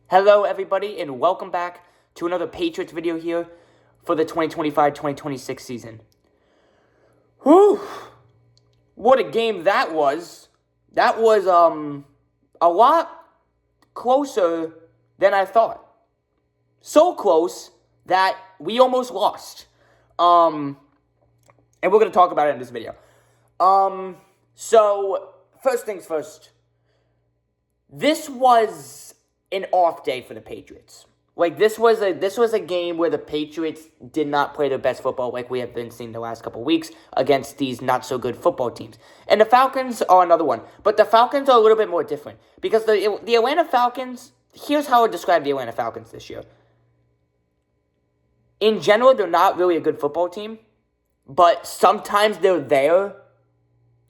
Hello, everybody, and welcome back to another Patriots video here for the 2025-2026 season. Whew! What a game that was. That was, a lot closer than I thought. So close that we almost lost. And we're going to talk about it in this video. So, first things first. This was an off day for the Patriots. This was a game where the Patriots did not play their best football like we have been seeing the last couple weeks against these not-so-good football teams. And the Falcons are another one. But the Falcons are a little bit more different. Because the Atlanta Falcons, here's how I would describe the Atlanta Falcons this year. In general, they're not really a good football team. But sometimes they're there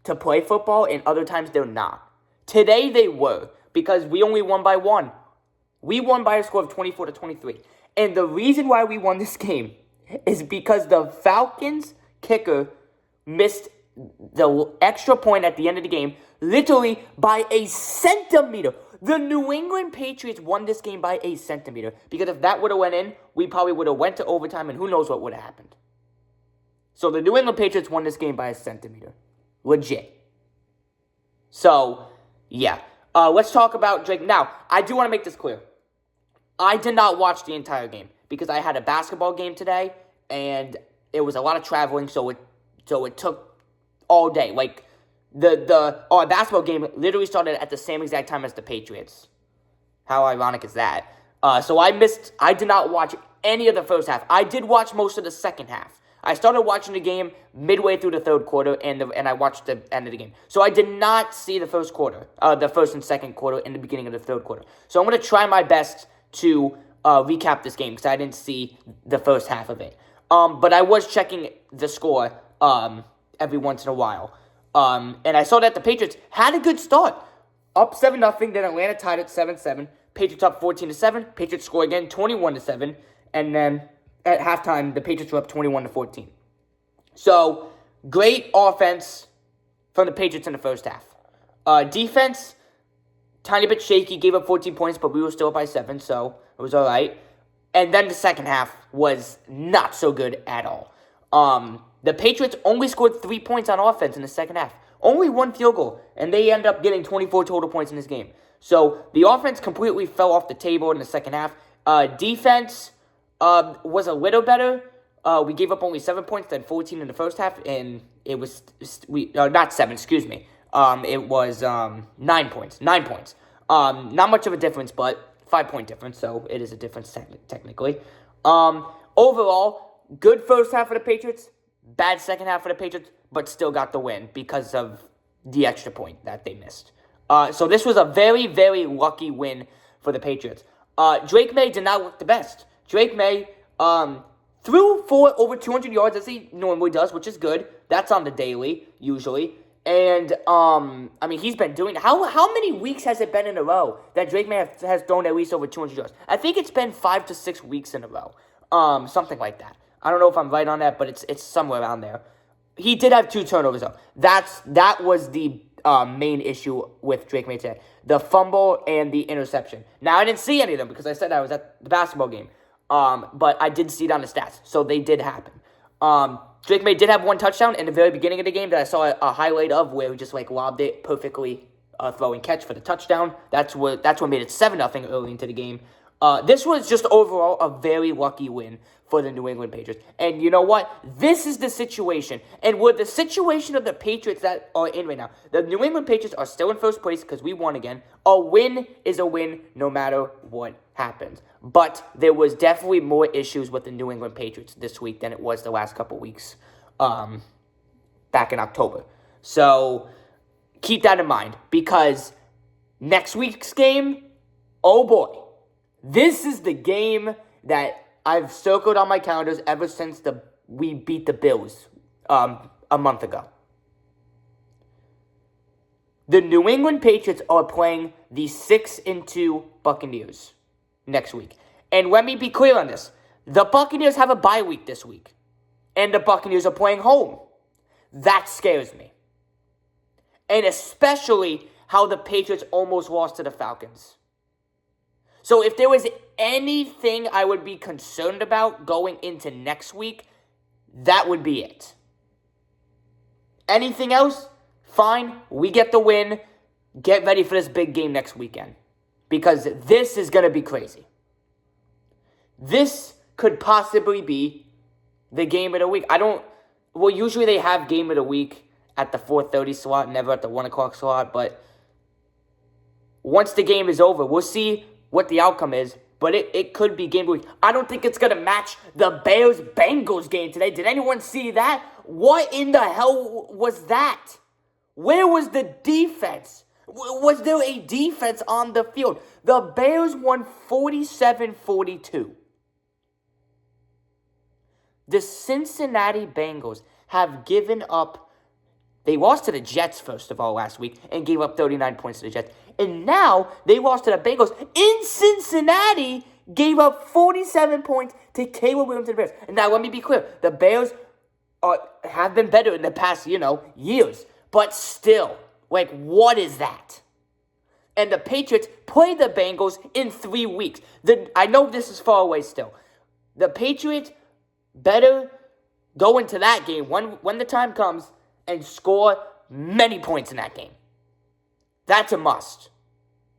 to play football, and other times they're not. Today they were, because we only won by one. We won by a score of 24-23. And the reason why we won this game is because the Falcons kicker missed the extra point at the end of the game literally by a centimeter. The New England Patriots won this game by a centimeter. Because if that would have went in, we probably would have went to overtime and who knows what would have happened. So the New England Patriots won this game by a centimeter. Legit. So, yeah. Let's talk about Drake. Now, I do want to make this clear. I did not watch the entire game because I had a basketball game today, and it was a lot of traveling, so it took all day. Our basketball game literally started at the same exact time as the Patriots. How ironic is that? So I did not watch any of the first half. I did watch most of the second half. I started watching the game midway through the third quarter, and I watched the end of the game. So I did not see the first quarter, the first and second quarter, and the beginning of the third quarter. So I'm going to try my best to recap this game, because I didn't see the first half of it. But I was checking the score every once in a while. And I saw that the Patriots had a good start. Up 7-0, then Atlanta tied at 7-7. Patriots up 14-7. Patriots score again, 21-7. And then at halftime, the Patriots were up 21-14. So, great offense from the Patriots in the first half. Defense, tiny bit shaky, gave up 14 points, but we were still up by 7, so it was all right. And then the second half was not so good at all. The Patriots only scored 3 points on offense in the second half. Only one field goal, and they end up getting 24 total points in this game. So, the offense completely fell off the table in the second half. Defense was a little better. We gave up only 7 points, then 14 in the first half, and it was, not 7, excuse me. It was 9 points. 9 points. Not much of a difference, but 5-point difference, so it is a difference technically. Overall, good first half for the Patriots, bad second half for the Patriots, but still got the win because of the extra point that they missed. So this was a very, very lucky win for the Patriots. Drake May did not look the best. Drake May threw for over 200 yards as he normally does, which is good. That's on the daily, usually. And, he's been doing it. How many weeks has it been in a row that Drake May has thrown at least over 200 yards? I think it's been 5 to 6 weeks in a row. Something like that. I don't know if I'm right on that, but it's somewhere around there. He did have 2 turnovers, though. That was the main issue with Drake May today. The fumble and the interception. Now, I didn't see any of them because I said I was at the basketball game. But I did see it on the stats, so they did happen. Drake May did have 1 touchdown in the very beginning of the game that I saw a highlight of where he just lobbed it perfectly, throw and catch for the touchdown. That's what made it 7-0 early into the game. This was just overall a very lucky win for the New England Patriots. And you know what? This is the situation. And with the situation of the Patriots that are in right now, the New England Patriots are still in first place because we won again. A win is a win no matter what happens. But there was definitely more issues with the New England Patriots this week than it was the last couple weeks back in October. So keep that in mind because next week's game, oh boy, this is the game that I've circled on my calendars ever since we beat the Bills a month ago. The New England Patriots are playing the 6-2 Buccaneers next week. And let me be clear on this. The Buccaneers have a bye week this week. And the Buccaneers are playing home. That scares me. And especially how the Patriots almost lost to the Falcons. So if there was anything I would be concerned about going into next week, that would be it. Anything else, fine. We get the win. Get ready for this big game next weekend. Because this is going to be crazy. This could possibly be the game of the week. Usually they have game of the week at the 4:30 slot, never at the 1 o'clock slot. But once the game is over, we'll see what the outcome is. But it could be game of the week. I don't think it's going to match the Bears-Bengals game today. Did anyone see that? What in the hell was that? Where was the defense? Was there a defense on the field? The Bears won 47-42. The Cincinnati Bengals have given up. They lost to the Jets, first of all, last week and gave up 39 points to the Jets. And now they lost to the Bengals in Cincinnati, gave up 47 points to Caleb Williams and the Bears. And now let me be clear. The Bears have been better in the past, years. But still, what is that? And the Patriots play the Bengals in 3 weeks. I know this is far away still. The Patriots better go into that game when the time comes and score many points in that game. That's a must,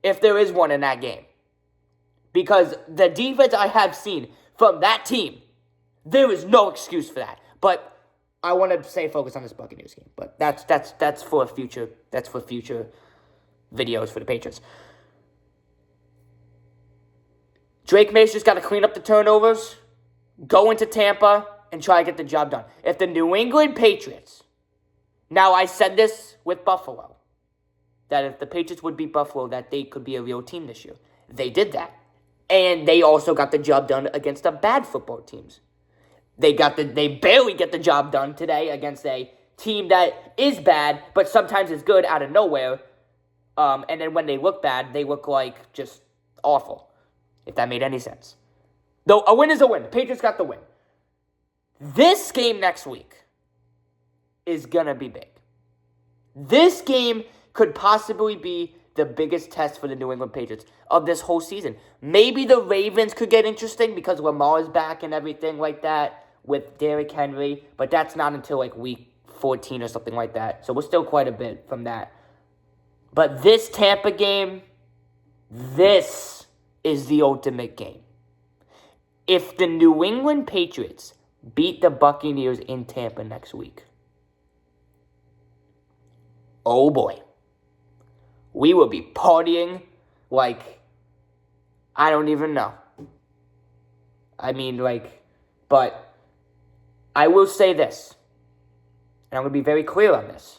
if there is one in that game. Because the defense I have seen from that team, there is no excuse for that. But I want to stay focused on this Buccaneers game. But that's for future videos for the Patriots. Drake May's just got to clean up the turnovers, go into Tampa, and try to get the job done. If the New England Patriots, now I said this with Buffalo, that if the Patriots would beat Buffalo, that they could be a real team this year. They did that. And they also got the job done against the bad football teams. They barely get the job done today against a team that is bad, but sometimes is good out of nowhere. And then when they look bad, they look like just awful, if that made any sense. Though a win is a win. The Patriots got the win. This game next week is going to be big. This game could possibly be the biggest test for the New England Patriots of this whole season. Maybe the Ravens could get interesting because Lamar is back and everything like that with Derrick Henry, but that's not until week 14 or something like that. So we're still quite a bit from that. But this Tampa game, this is the ultimate game. If the New England Patriots beat the Buccaneers in Tampa next week, oh boy, we will be partying like I don't even know. But I will say this, and I'm going to be very clear on this.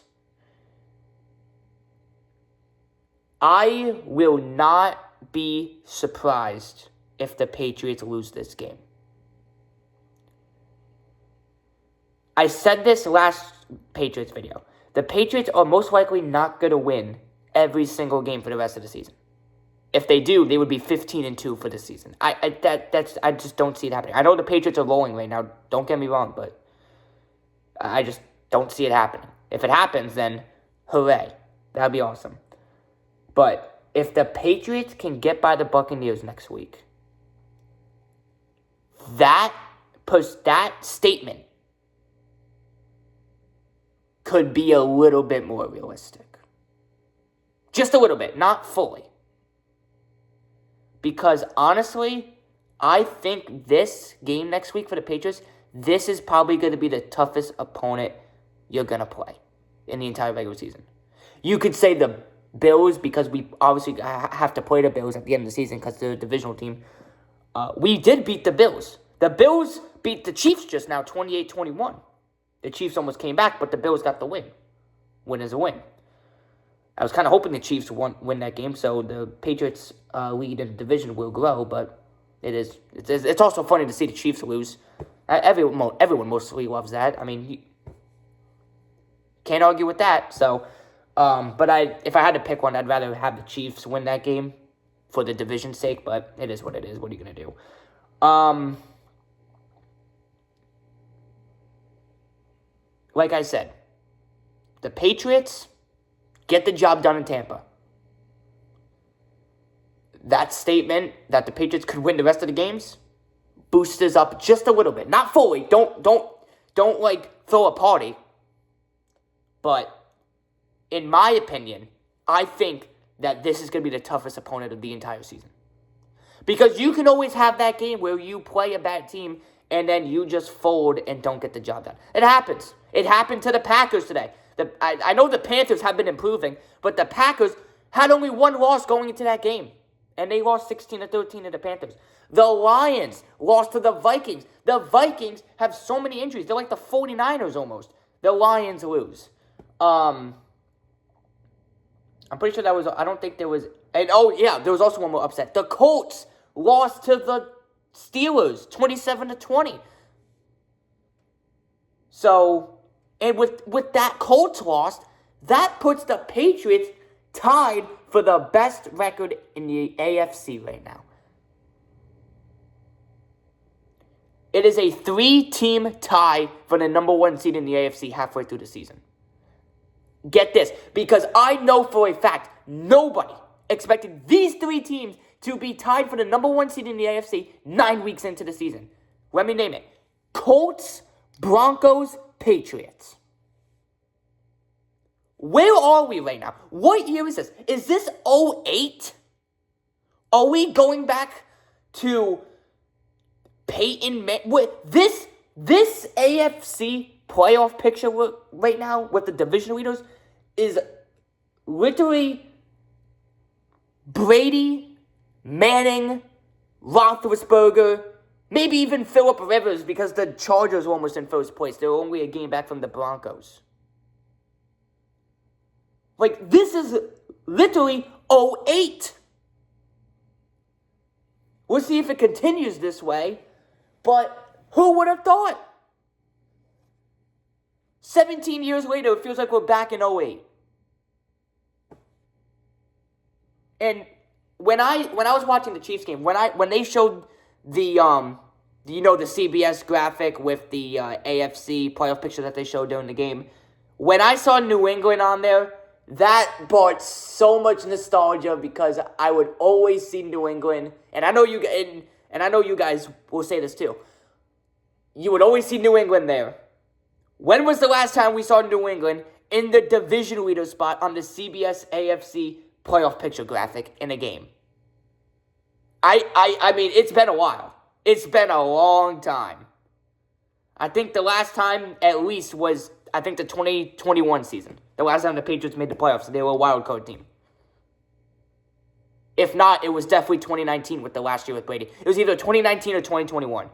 I will not be surprised if the Patriots lose this game. I said this last Patriots video. The Patriots are most likely not going to win every single game for the rest of the season. If they do, they would be 15-2 for the season. I just don't see it happening. I know the Patriots are rolling right now. Don't get me wrong, but I just don't see it happening. If it happens, then hooray. That would be awesome. But if the Patriots can get by the Buccaneers next week, that statement could be a little bit more realistic. Just a little bit, not fully. Because honestly, I think this game next week for the Patriots, this is probably going to be the toughest opponent you're going to play in the entire regular season. You could say the Bills, because we obviously have to play the Bills at the end of the season because they're a divisional team. We did beat the Bills. The Bills beat the Chiefs just now, 28-21. The Chiefs almost came back, but the Bills got the win. Win is a win. I was kind of hoping the Chiefs win that game, so the Patriots' lead in the division will grow, but it's also funny to see the Chiefs lose. Everyone mostly loves that. I mean, you can't argue with that. So, if I had to pick one, I'd rather have the Chiefs win that game for the division's sake, but it is what it is. What are you going to do? Like I said, the Patriots get the job done in Tampa. that statement that the Patriots could win the rest of the games boosts us up just a little bit. Not fully. Don't like throw a party. But in my opinion, I think that this is going to be the toughest opponent of the entire season. Because you can always have that game where you play a bad team and then you just fold and don't get the job done. It happens. It happened to the Packers today. I know the Panthers have been improving, but the Packers had only one loss going into that game. And they lost 16-13 to the Panthers. The Lions lost to the Vikings. The Vikings have so many injuries. They're like the 49ers almost. The Lions lose. I'm pretty sure that was, I don't think there was, and oh yeah, there was also one more upset. The Colts lost to the Steelers, 27-20. So, and with that Colts loss, that puts the Patriots tied for the best record in the AFC right now. It is a 3-team tie for the number 1 seed in the AFC halfway through the season. Get this, because I know for a fact nobody expected these 3 teams to be tied for the number 1 seed in the AFC 9 weeks into the season. Let me name it. Colts, Broncos, Patriots. Where are we right now? What year is this? Is this 2008? Are we going back to Peyton Manning? This AFC playoff picture right now with the division leaders is literally Brady, Manning, Roethlisberger, maybe even Phillip Rivers because the Chargers were almost in first place. They're only a game back from the Broncos. Like, this is literally 2008. We'll see if it continues this way, but who would have thought? 17 years later, it feels like we're back in 2008. And when I was watching the Chiefs game, when they showed the the CBS graphic with the AFC playoff picture that they showed during the game, when I saw New England on there, that brought so much nostalgia because I would always see New England, and I know you guys will say this too. You would always see New England there. When was the last time we saw New England in the division leader spot on the CBS AFC playoff picture graphic in a game? I mean, it's been a while. It's been a long time. I think the last time at least was, I think, the 2021 season. The last time the Patriots made the playoffs, they were a wild card team. If not, it was definitely 2019 with the last year with Brady. It was either 2019 or 2021.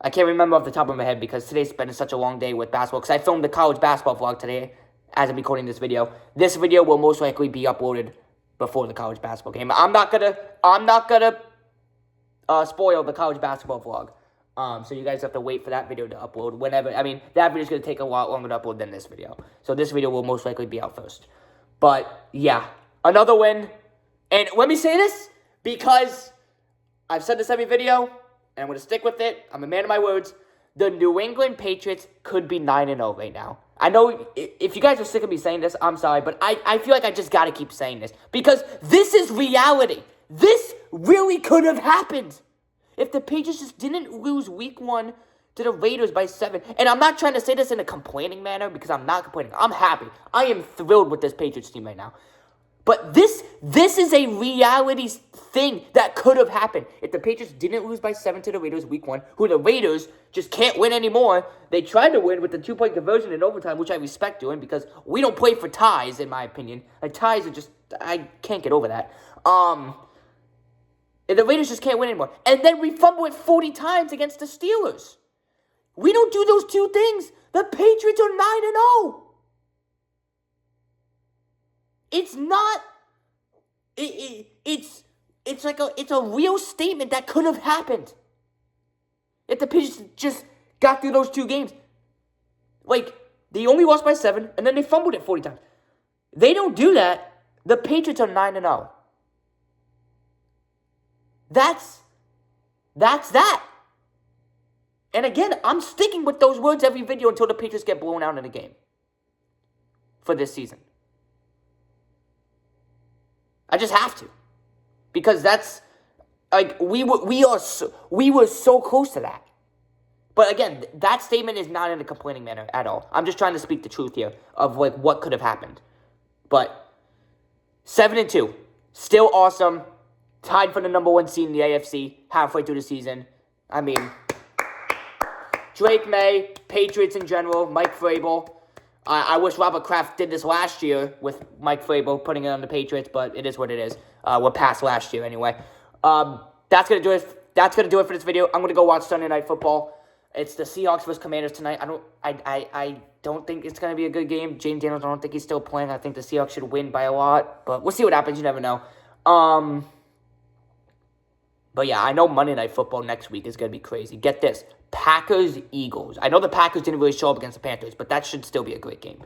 I can't remember off the top of my head because today's been such a long day with basketball. Because I filmed the college basketball vlog today as I'm recording this video. This video will most likely be uploaded before the college basketball game. I'm not gonna spoil the college basketball vlog. So you guys have to wait for that video to upload whenever. I mean, that video is gonna take a lot longer to upload than this video. So this video will most likely be out first. But yeah, another win. And let me say this because I've said this every video, and I'm going to stick with it. I'm a man of my words. The New England Patriots could be 9-0 right now. I know if you guys are sick of me saying this, I'm sorry, but I feel like I just got to keep saying this because this is reality. This really could have happened if the Patriots just didn't lose week 1 to the Raiders by 7. And I'm not trying to say this in a complaining manner because I'm not complaining. I'm happy. I am thrilled with this Patriots team right now. But this is a reality thing that could have happened. If the Patriots didn't lose by 7 to the Raiders week 1, who the Raiders just can't win anymore. They tried to win with the 2-point conversion in overtime, which I respect doing because we don't play for ties, in my opinion. Like, ties are just, I can't get over that. And the Raiders just can't win anymore. And then we fumble it 40 times against the Steelers. We don't do those two things. The Patriots are 9-0. It's not, it's like it's a real statement that could have happened. If the Patriots just got through those 2 games. Like, they only lost by 7, and then they fumbled it 40 times. They don't do that. The Patriots are 9-0. That's that. And again, I'm sticking with those words every video until the Patriots get blown out in a game. For this season. I just have to. Because that's, like, we were so close to that. But again, that statement is not in a complaining manner at all. I'm just trying to speak the truth here of, like, what could have happened. But 7-2, still awesome. Tied for the number 1 seed in the AFC halfway through the season. I mean, Drake May, Patriots in general, Mike Vrabel. I wish Robert Kraft did this last year with Mike Vrabel putting it on the Patriots, but it is what it is. We're past last year anyway. That's gonna do it. That's gonna do it for this video. I'm gonna go watch Sunday Night Football. It's the Seahawks versus Commanders tonight. I don't think it's gonna be a good game. James Daniels, I don't think he's still playing. I think the Seahawks should win by a lot, but we'll see what happens. You never know. But yeah, I know Monday Night Football next week is gonna be crazy. Get this: Packers-Eagles. I know the Packers didn't really show up against the Panthers, but that should still be a great game.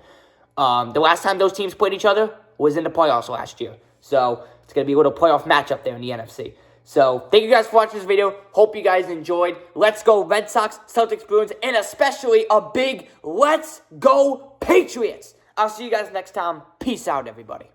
The last time those teams played each other was in the playoffs last year, so it's gonna be a little playoff matchup there in the NFC. So, thank you guys for watching this video. Hope you guys enjoyed. Let's go Red Sox, Celtics, Bruins, and especially a big let's go Patriots. I'll see you guys next time. Peace out, everybody.